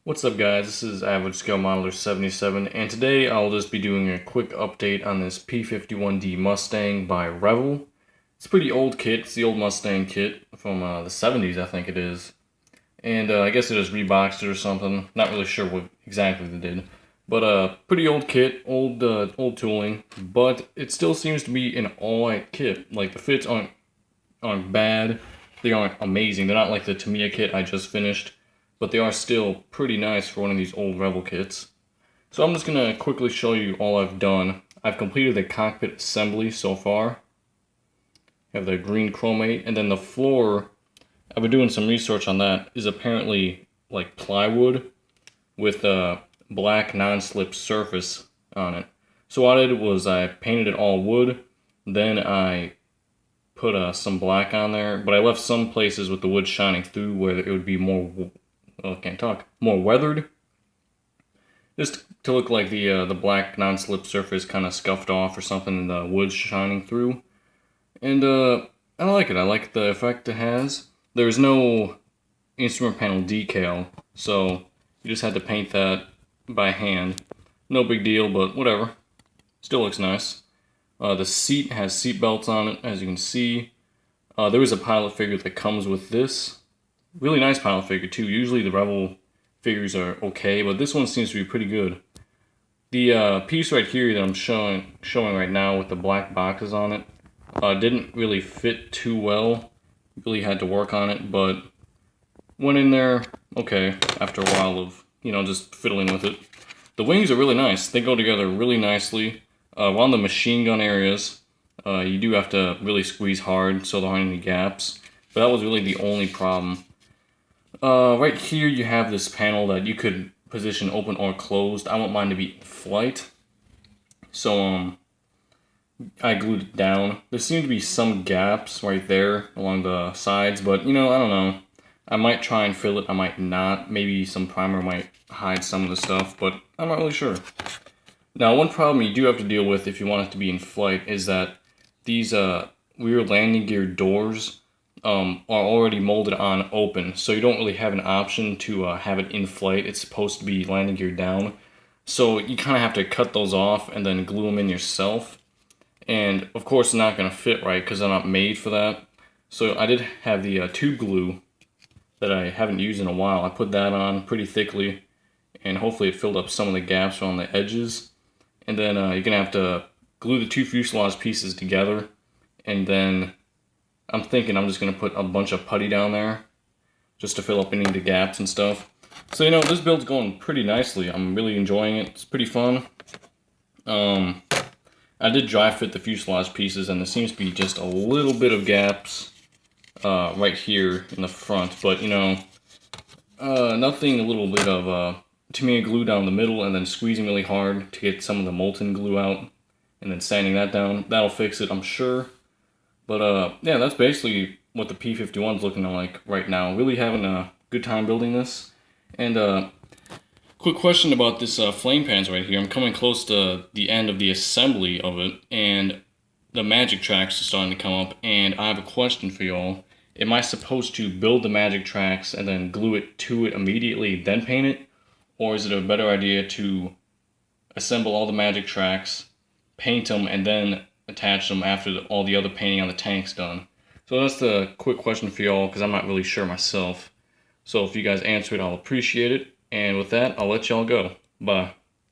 What's up guys, this is Average Scale Modeler 77 and today I'll just be doing a quick update on this P51D Mustang by Revell. It's a pretty old kit, it's the old Mustang kit from the 70s I think it is. And I guess it just reboxed it or something, not really sure what exactly they did. But pretty old kit, old tooling, but it still seems to be an alright kit. Like the fits aren't bad, they aren't amazing, they're not like the Tamiya kit I just finished. But they are still pretty nice for one of these old Revell kits. So I'm just going to quickly show you all I've done. I've completed the cockpit assembly so far. I have the green chromate, and then the floor, I've been doing some research on that, is apparently like plywood with a black non-slip surface on it. So what I did was I painted it all wood, then I put some black on there, but I left some places with the wood shining through where it would be more more weathered, just to look like the black non-slip surface kind of scuffed off or something, and the wood's shining through. And I like it. I like the effect it has. There's no instrument panel decal, so you just had to paint that by hand. No big deal, but whatever. Still looks nice. The seat has seat belts on it, as you can see. There is a pilot figure that comes with this. Really nice pilot figure too. Usually the Revell figures are okay, but this one seems to be pretty good. The piece right here that I'm showing right now with the black boxes on it didn't really fit too well. Really had to work on it, but went in there okay after a while of just fiddling with it. The wings are really nice. They go together really nicely. On the machine gun areas, you do have to really squeeze hard so there aren't any gaps. But that was really the only problem. Right here you have this panel that you could position open or closed. I want mine to be in flight. So, I glued it down. There seem to be some gaps right there along the sides, but, I don't know. I might try and fill it, I might not. Maybe some primer might hide some of the stuff, but I'm not really sure. Now, one problem you do have to deal with if you want it to be in flight is that these, rear landing gear doors are already molded on open, so you don't really have an option to have it in flight. It's supposed to be landing gear down, so you kind of have to cut those off and then glue them in yourself. And of course it's not going to fit right because they're not made for that. So I did have the tube glue that I haven't used in a while. I put that on pretty thickly, and hopefully it filled up some of the gaps around the edges. And then you're going to have to glue the two fuselage pieces together, and then I'm thinking I'm just going to put a bunch of putty down there just to fill up any of the gaps and stuff. So, this build's going pretty nicely. I'm really enjoying it. It's pretty fun. I did dry fit the fuselage pieces, and there seems to be just a little bit of gaps right here in the front. But, nothing, a little bit of Tamiya glue down the middle and then squeezing really hard to get some of the molten glue out and then sanding that down. That'll fix it, I'm sure. But yeah, that's basically what the P51 is looking like right now. Really having a good time building this. And quick question about this flame pans right here. I'm coming close to the end of the assembly of it, and the magic tracks are starting to come up, and I have a question for y'all. Am I supposed to build the magic tracks and then glue it to it immediately, then paint it? Or is it a better idea to assemble all the magic tracks, paint them, and then attach them after all the other painting on the tank's done? So that's the quick question for y'all, because I'm not really sure myself. So if you guys answer it, I'll appreciate it. And with that, I'll let y'all go. Bye.